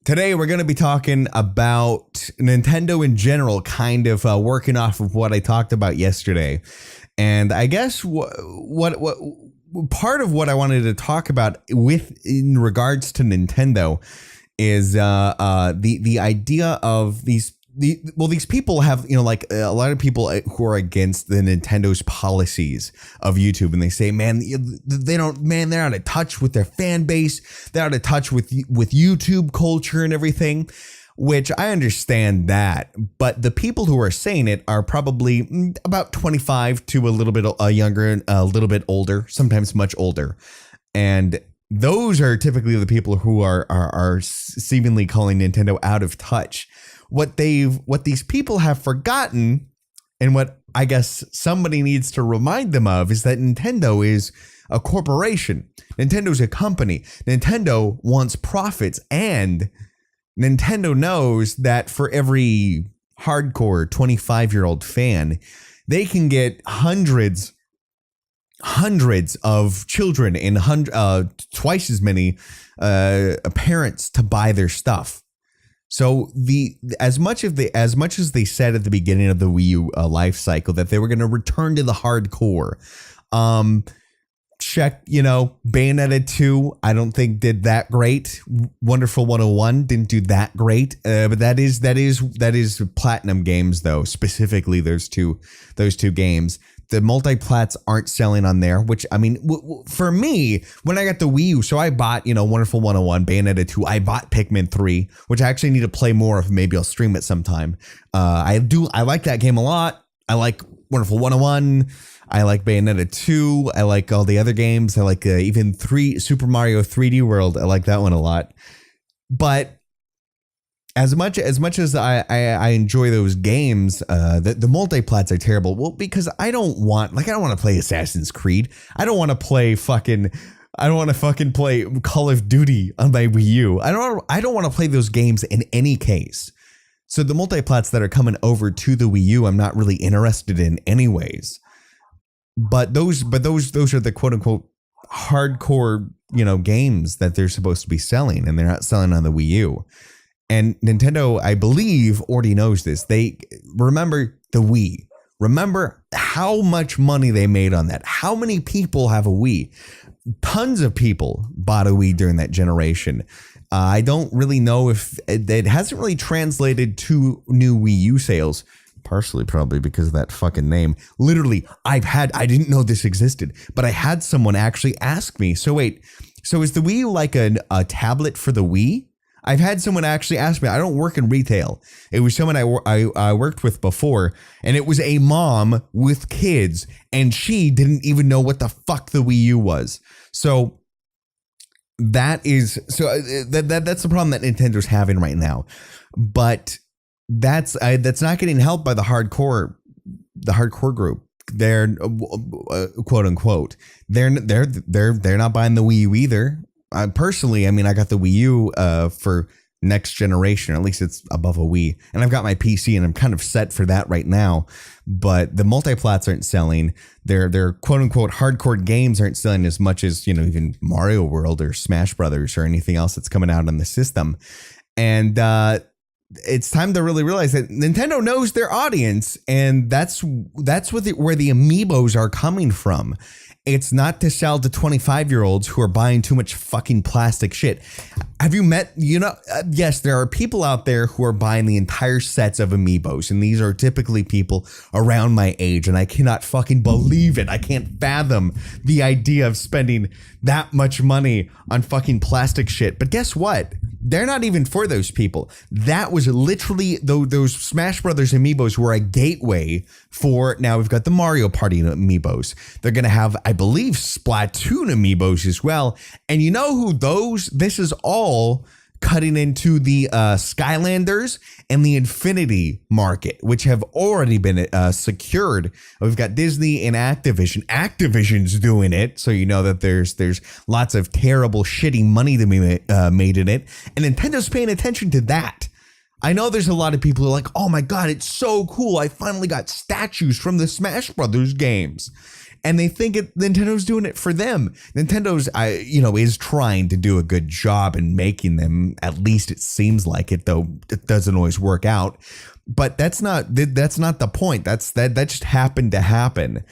Today we're going to be talking about Nintendo in general, kind of working off of what I talked about yesterday. And I guess what part of what I wanted to talk about in regards to Nintendo is the idea of these people have, like a lot of people who are against the Nintendo's policies of YouTube, and they say, man, they're out of touch with their fan base. They're out of touch with YouTube culture and everything, which I understand that. But the people who are saying it are probably about 25 to a little bit younger, a little bit older, sometimes much older. And those are typically the people who are seemingly calling Nintendo out of touch. What these people have forgotten, and what I guess somebody needs to remind them of, is that Nintendo is a corporation. Nintendo's a company. Nintendo wants profits, and Nintendo knows that for every hardcore 25-year-old fan, they can get hundreds of children and twice as many parents to buy their stuff. So as much as they said at the beginning of the Wii U life cycle that they were going to return to the hardcore, check, Bayonetta 2, I don't think did that great. Wonderful 101 didn't do that great. But that is Platinum Games though, specifically those two games. The multi-plats aren't selling on there, which, I mean, for me, when I got the Wii U, so I bought, Wonderful 101, Bayonetta 2, I bought Pikmin 3, which I actually need to play more of. Maybe I'll stream it sometime. I like that game a lot. I like Wonderful 101. I like Bayonetta 2. I like all the other games. I like even Super Mario 3D World. I like that one a lot. But as much as I enjoy those games, the multiplats are terrible. Well, because I don't want to play Assassin's Creed. I don't want to fucking play Call of Duty on my Wii U. I don't want to play those games in any case. So the multiplats that are coming over to the Wii U, I'm not really interested in anyways. But those are the quote unquote hardcore, games that they're supposed to be selling, and they're not selling on the Wii U. And Nintendo, I believe, already knows this. They remember the Wii. Remember how much money they made on that. How many people have a Wii? Tons of people bought a Wii during that generation. I don't really know if it hasn't really translated to new Wii U sales. Partially probably because of that fucking name. Literally, I didn't know this existed, but I had someone actually ask me, so is the Wii U like a tablet for the Wii? I've had someone actually ask me. I don't work in retail. It was someone I worked with before, and it was a mom with kids, and she didn't even know what the fuck the Wii U was. So that's the problem that Nintendo's having right now. But that's not getting helped by the hardcore group. They're quote unquote. They're not buying the Wii U either. Personally, I mean, I got the Wii U for next generation, or at least it's above a Wii, and I've got my PC, and I'm kind of set for that right now. But the multiplats aren't selling. Their quote unquote hardcore games aren't selling as much as even Mario World or Smash Brothers or anything else that's coming out on the system. And it's time to really realize that Nintendo knows their audience, and that's where the amiibos are coming from. It's not to sell to 25-year-olds who are buying too much fucking plastic shit. Have you met, yes, there are people out there who are buying the entire sets of amiibos, and these are typically people around my age, and I cannot fucking believe it. I can't fathom the idea of spending that much money on fucking plastic shit. But guess what? They're not even for those people. That was literally those Smash Brothers amiibos were a gateway for. Now we've got the Mario Party amiibos. They're going to have, I believe, Splatoon amiibos as well. And you know who this is all cutting into the Skylanders and the Infinity market, which have already been secured. We've got Disney and Activision. Activision's doing it, so you know that there's lots of terrible, shitty money to be made in it, and Nintendo's paying attention to that. I know there's a lot of people who are like, oh my god, it's so cool, I finally got statues from the Smash Brothers games. and they think Nintendo's doing it for them. Nintendo's, is trying to do a good job in making them. At least it seems like it, though it doesn't always work out. But that's not the point. That just happened to happen.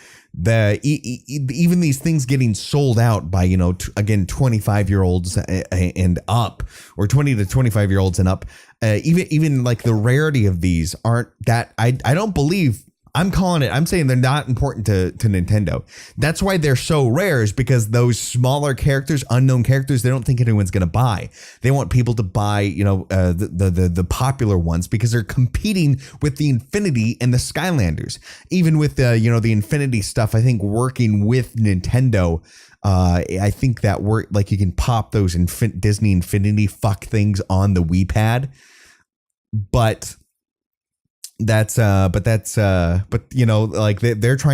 Even these things getting sold out by 25-year-olds and up, or 20 to 25-year-olds and up. Even like the rarity of these aren't that. I don't believe. I'm calling it. I'm saying they're not important to Nintendo. That's why they're so rare, is because those smaller characters, unknown characters, they don't think anyone's going to buy. They want people to buy, the popular ones, because they're competing with the Infinity and the Skylanders. Even with the Infinity stuff, I think working with Nintendo, I think that like you can pop those Disney Infinity fuck things on the Wii Pad, but. They're trying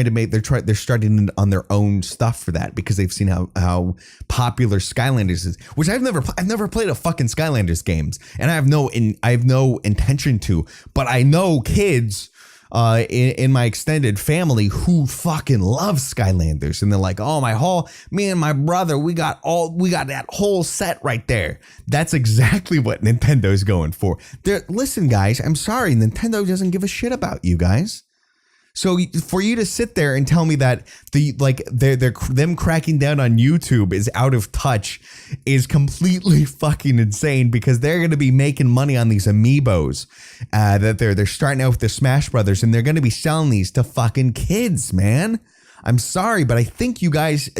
to make they're starting on their own stuff for that, because they've seen how popular Skylanders is, which I've never played a fucking Skylanders games, and I have no intention to, but I know kids in my extended family who fucking love Skylanders, and they're like, oh, me and my brother, we got that whole set right there. That's exactly what Nintendo's going for. Listen, guys, I'm sorry, Nintendo doesn't give a shit about you guys. So for you to sit there and tell me that them cracking down on YouTube is out of touch is completely fucking insane, because they're going to be making money on these amiibos that they're starting out with the Smash Brothers, and they're going to be selling these to fucking kids, man. I'm sorry, but I think you guys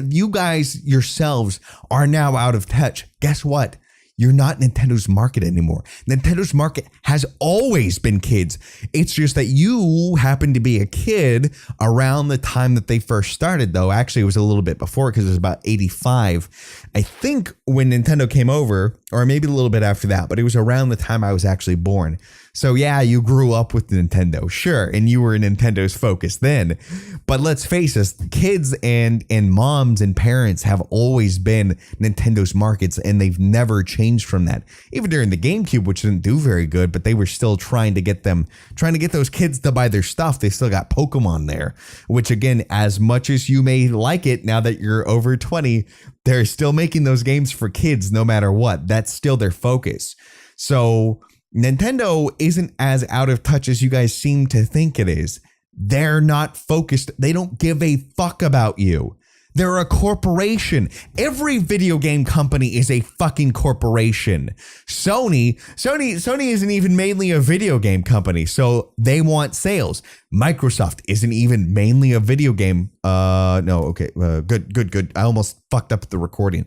yourselves are now out of touch. Guess what? You're not Nintendo's market anymore. Nintendo's market has always been kids. It's just that you happen to be a kid around the time that they first started, though. Actually, it was a little bit before, because it was about 85. I think when Nintendo came over, or maybe a little bit after that, but it was around the time I was actually born. So yeah, you grew up with Nintendo, sure, and you were Nintendo's focus then. But let's face it, kids and moms and parents have always been Nintendo's markets, and they've never changed from that. Even during the GameCube, which didn't do very good, but they were still trying to get those kids to buy their stuff. They still got Pokemon there, which again, as much as you may like it now that you're over 20, they're still making those games for kids no matter what. That's still their focus. So Nintendo isn't as out of touch as you guys seem to think it is. They're not focused. They don't give a fuck about you. They're a corporation. Every video game company is a fucking corporation. Sony isn't even mainly a video game company, so they want sales. Microsoft isn't even mainly a video game. Good. I almost fucked up the recording.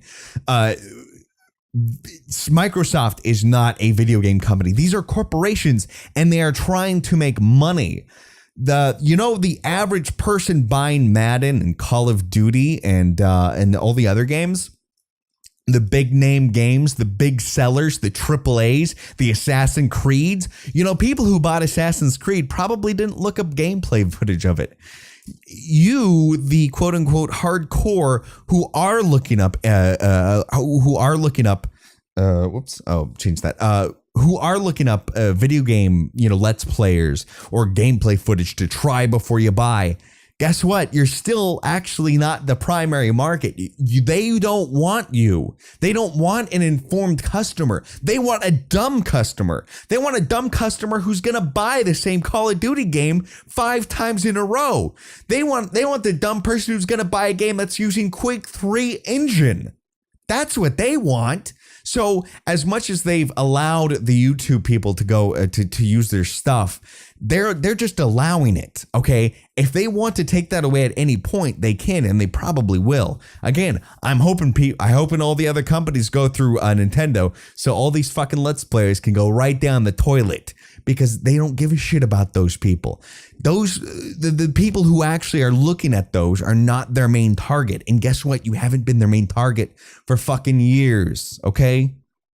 Microsoft is not a video game company. These are corporations, and they are trying to make money. The average person buying Madden and Call of Duty and all the other games, the big name games, the big sellers, the AAAs, the Assassin's Creeds, people who bought Assassin's Creed probably didn't look up gameplay footage of it. You, the quote unquote hardcore who are looking up who are looking up video game, let's players or gameplay footage to try before you buy. Guess what? You're still actually not the primary market. They don't want you. They don't want an informed customer. They want a dumb customer. They want a dumb customer who's going to buy the same Call of Duty game 5 times in a row. They want the dumb person who's going to buy a game that's using Quake 3 engine. That's what they want. So as much as they've allowed the YouTube people to go to use their stuff, they're just allowing it. Okay. If they want to take that away at any point, they can, and they probably will. Again, I'm hoping all the other companies go through Nintendo, so all these fucking Let's Players can go right down the toilet, because they don't give a shit about those people. The people who actually are looking at those are not their main target. And guess what? You haven't been their main target for fucking years. Okay.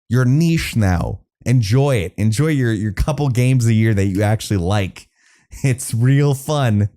You're niche now. Enjoy it. Enjoy your couple games a year that you actually like. It's real fun.